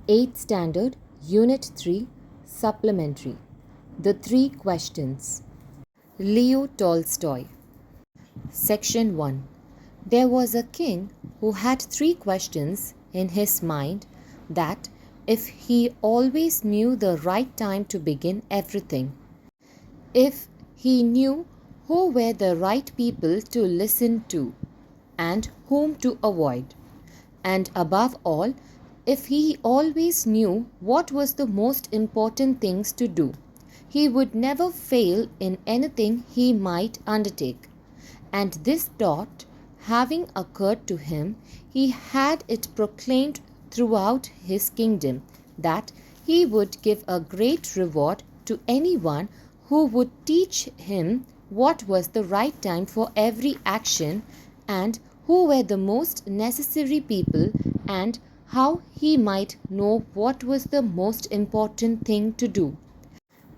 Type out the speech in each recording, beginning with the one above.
8th Standard, Unit 3, Supplementary. The Three Questions. Leo Tolstoy. Section 1. There was a king who had 3 questions in his mind that if he always knew the right time to begin everything, if he knew who were the right people to listen to and whom to avoid, and above all, if he always knew what was the most important things to do, he would never fail in anything he might undertake. And this thought having occurred to him, he had it proclaimed throughout his kingdom that he would give a great reward to anyone who would teach him what was the right time for every action and who were the most necessary people and how he might know what was the most important thing to do.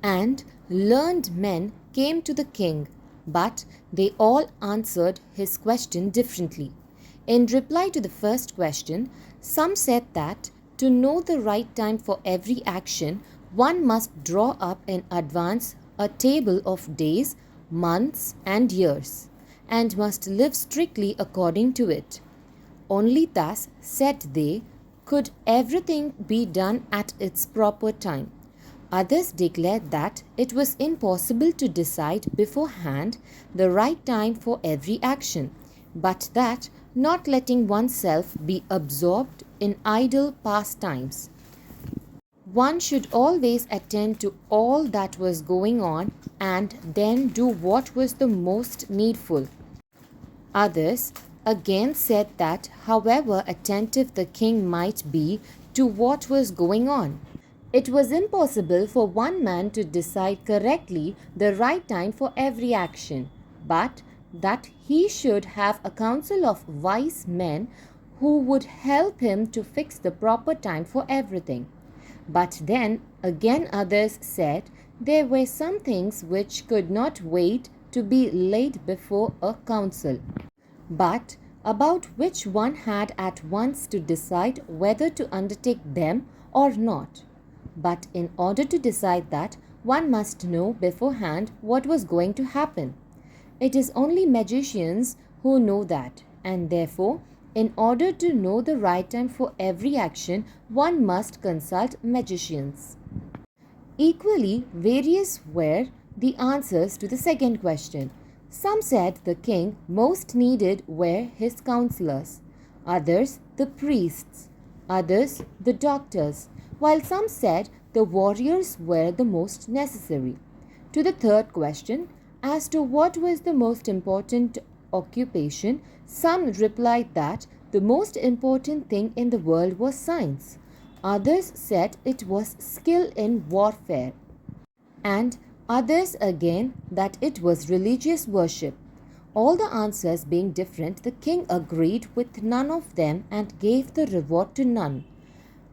And learned men came to the king, but they all answered his question differently. In reply to the first question, some said that to know the right time for every action, one must draw up in advance a table of days, months, and years, and must live strictly according to it. Only thus, said they, could everything be done at its proper time. Others declared that it was impossible to decide beforehand the right time for every action, but that not letting oneself be absorbed in idle pastimes, one should always attend to all that was going on and then do what was the most needful. Others again said that however attentive the king might be to what was going on, it was impossible for one man to decide correctly the right time for every action, but that he should have a council of wise men who would help him to fix the proper time for everything. But then again others said there were some things which could not wait to be laid before a council, but about which one had at once to decide whether to undertake them or not. But in order to decide that, one must know beforehand what was going to happen. It is only magicians who know that, and therefore, in order to know the right time for every action, one must consult magicians. Equally various were the answers to the second question. Some said the king most needed were his counselors, others the priests, others the doctors, while some said the warriors were the most necessary. To the third question, as to what was the most important occupation, some replied that the most important thing in the world was science. Others said it was skill in warfare, and others again that it was religious worship. All the answers being different, the king agreed with none of them and gave the reward to none.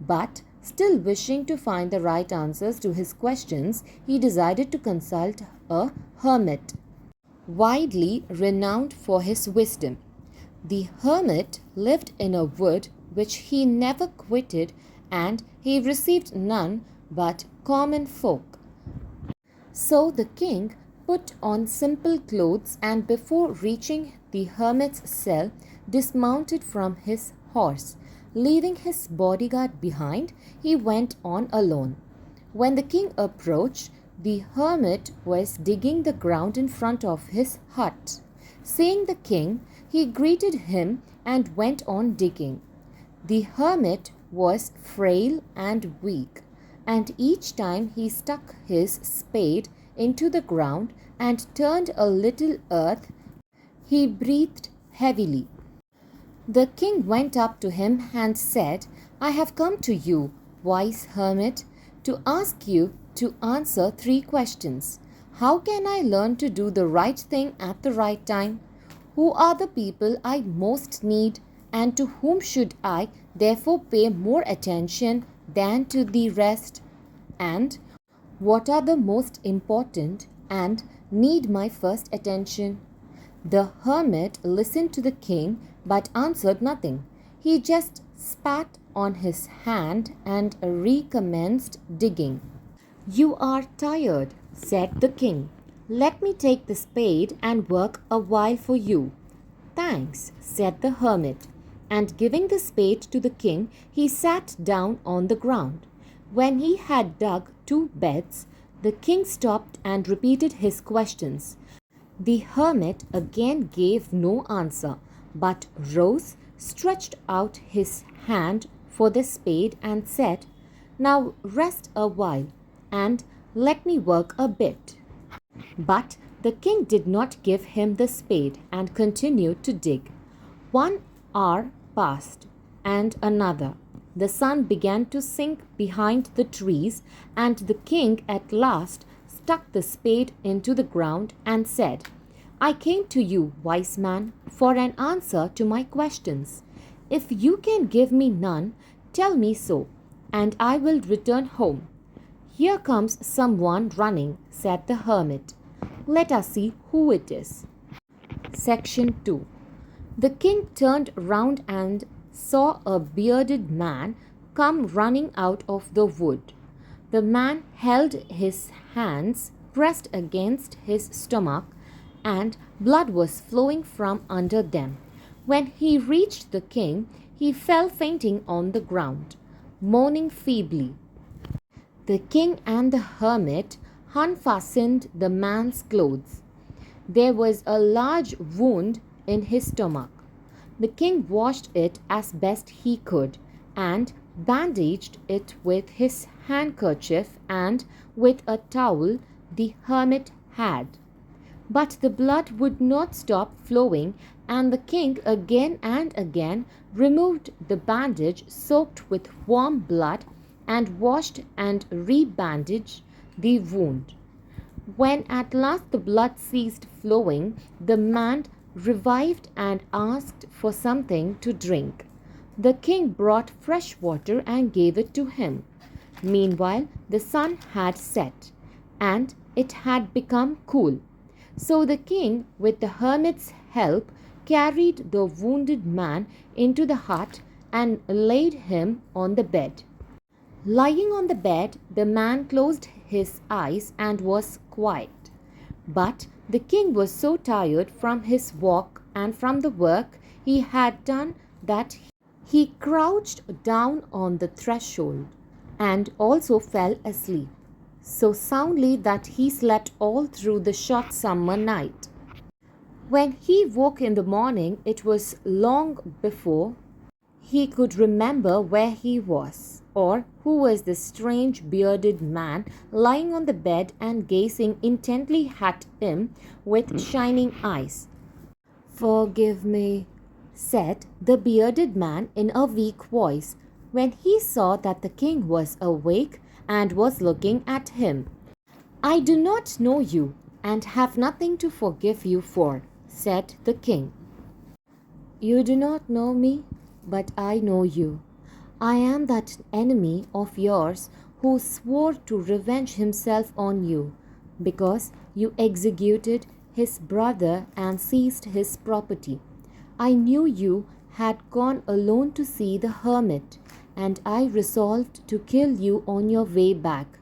But still wishing to find the right answers to his questions, he decided to consult a hermit, widely renowned for his wisdom. The hermit lived in a wood which he never quitted, and he received none but common folk. So the king put on simple clothes and before reaching the hermit's cell dismounted from his horse. Leaving his bodyguard behind, he went on alone. When the king approached, the hermit was digging the ground in front of his hut. Seeing the king, he greeted him and went on digging. The hermit was frail and weak, and each time he stuck his spade into the ground and turned a little earth, he breathed heavily. The king went up to him and said, I have come to you, wise hermit, to ask you to answer 3 questions. How can I learn to do the right thing at the right time? Who are the people I most need, and to whom should I therefore pay more attention than to the rest? And what are the most important and need my first attention? The hermit listened to the king but answered nothing. He just spat on his hand and recommenced digging. "You are tired," said the king. "Let me take the spade and work a while for you." "Thanks," said the hermit, and giving the spade to the king, he sat down on the ground. When he had dug 2 beds, the king stopped and repeated his questions. The hermit again gave no answer, but rose, stretched out his hand for the spade, and said, "Now rest a while, and let me work a bit." But the king did not give him the spade and continued to dig. 1 hour passed, and another. The sun began to sink behind the trees, and the king at last stuck the spade into the ground and said, "I came to you, wise man, for an answer to my questions. If you can give me none, tell me so, and I will return home." "Here comes someone running," said the hermit. "Let us see who it is." Section 2. The king turned round and saw a bearded man come running out of the wood. The man held his hands pressed against his stomach, and blood was flowing from under them. When he reached the king, he fell fainting on the ground, moaning feebly. The king and the hermit unfastened the man's clothes. There was a large wound in his stomach. The king washed it as best he could, and bandaged it with his handkerchief and with a towel the hermit had. But the blood would not stop flowing, and the king again and again removed the bandage soaked with warm blood and washed and rebandaged the wound. When at last the blood ceased flowing, the man revived and asked for something to drink. The king brought fresh water and gave it to him. Meanwhile, the sun had set, and it had become cool. So the king, with the hermit's help, carried the wounded man into the hut and laid him on the bed. Lying on the bed, the man closed his eyes and was quiet. But the king was so tired from his walk and from the work he had done that he crouched down on the threshold and also fell asleep, so soundly that he slept all through the short summer night. When he woke in the morning, it was long before he could remember where he was, or who was the strange bearded man lying on the bed and gazing intently at him with shining eyes. "Forgive me," said the bearded man in a weak voice, when he saw that the king was awake and was looking at him. "I do not know you, and have nothing to forgive you for," said the king. "You do not know me, but I know you. I am that enemy of yours who swore to revenge himself on you, because you executed his brother and seized his property. I knew you had gone alone to see the hermit, and I resolved to kill you on your way back.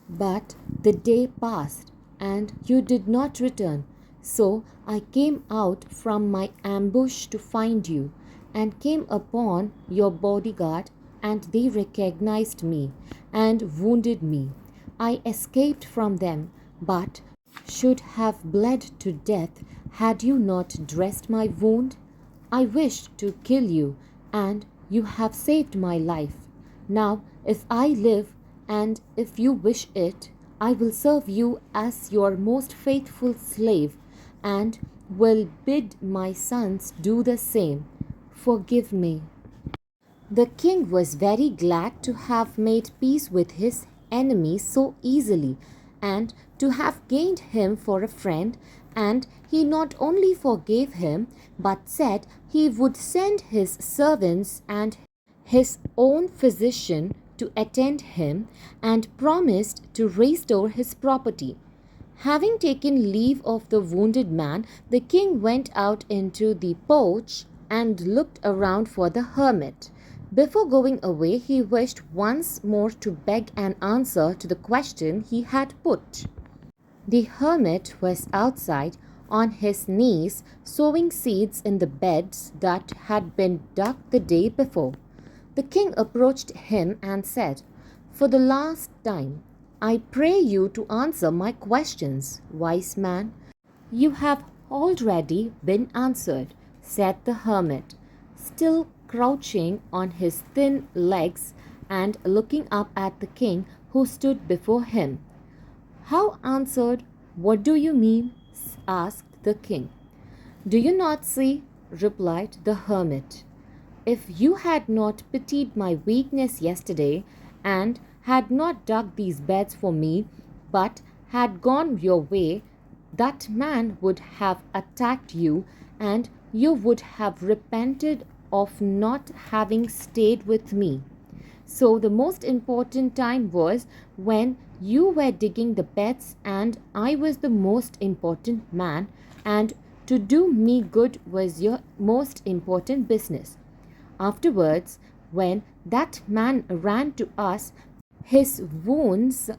But the day passed, and you did not return. So I came out from my ambush to find you, and came upon your bodyguard, and they recognized me and wounded me. I escaped from them, but should have bled to death had you not dressed my wound. I wished to kill you, and you have saved my life. Now, if I live, and if you wish it, I will serve you as your most faithful slave, and will bid my sons do the same. Forgive me." The king was very glad to have made peace with his enemy so easily, and to have gained him for a friend, and he not only forgave him, but said he would send his servants and his own physician to attend him, and promised to restore his property. Having taken leave of the wounded man, the king went out into the porch and looked around for the hermit. Before going away, he wished once more to beg an answer to the question he had put. The hermit was outside on his knees sowing seeds in the beds that had been dug the day before. The king approached him and said, "For the last time, I pray you to answer my questions, wise man." "You have already been answered," said the hermit, still crouching on his thin legs and looking up at the king who stood before him. "How answered? What do you mean?" asked the king. "Do you not see?" replied the hermit. "If you had not pitied my weakness yesterday and had not dug these beds for me, but had gone your way, that man would have attacked you and you would have repented of not having stayed with me. So the most important time was when you were digging the beds and I was the most important man, and to do me good was your most important business. Afterwards, when that man ran to us his wounds,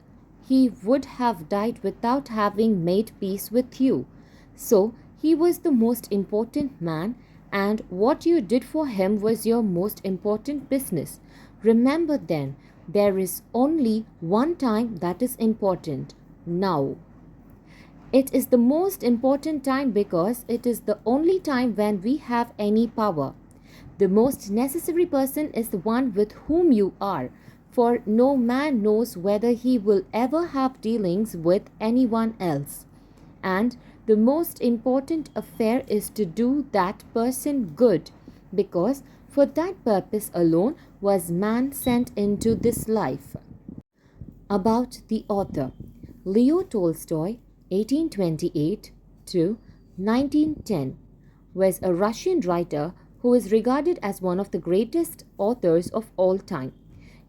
he would have died without having made peace with you. So he was the most important man, and what you did for him was your most important business. Remember then, there is only one time that is important: now. It is the most important time because it is the only time when we have any power. The most necessary person is the one with whom you are, for no man knows whether he will ever have dealings with anyone else. And the most important affair is to do that person good, because for that purpose alone was man sent into this life. About the author. Leo Tolstoy, 1828 to 1910, was a Russian writer who is regarded as one of the greatest authors of all time.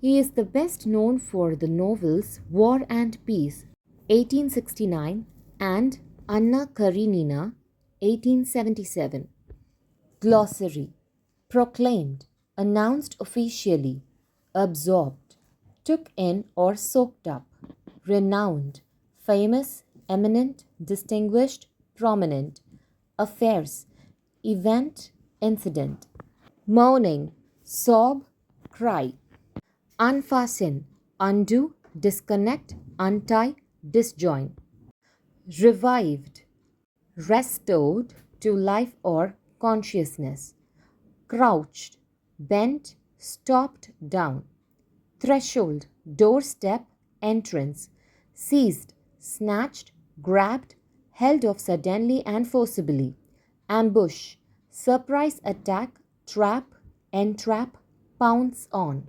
He is the best known for the novels War and Peace, 1869, and Anna Karenina, 1877. Glossary. Proclaimed, announced officially, absorbed, took in or soaked up, renowned, famous, eminent, distinguished, prominent, affairs, event, incident, moaning, sob, cry, unfasten, undo, disconnect, untie, disjoin, revived, restored to life or consciousness, crouched, bent, stopped down, threshold, doorstep, entrance, seized, snatched, grabbed, held off suddenly and forcibly, ambush, surprise attack, trap, entrap, pounce on.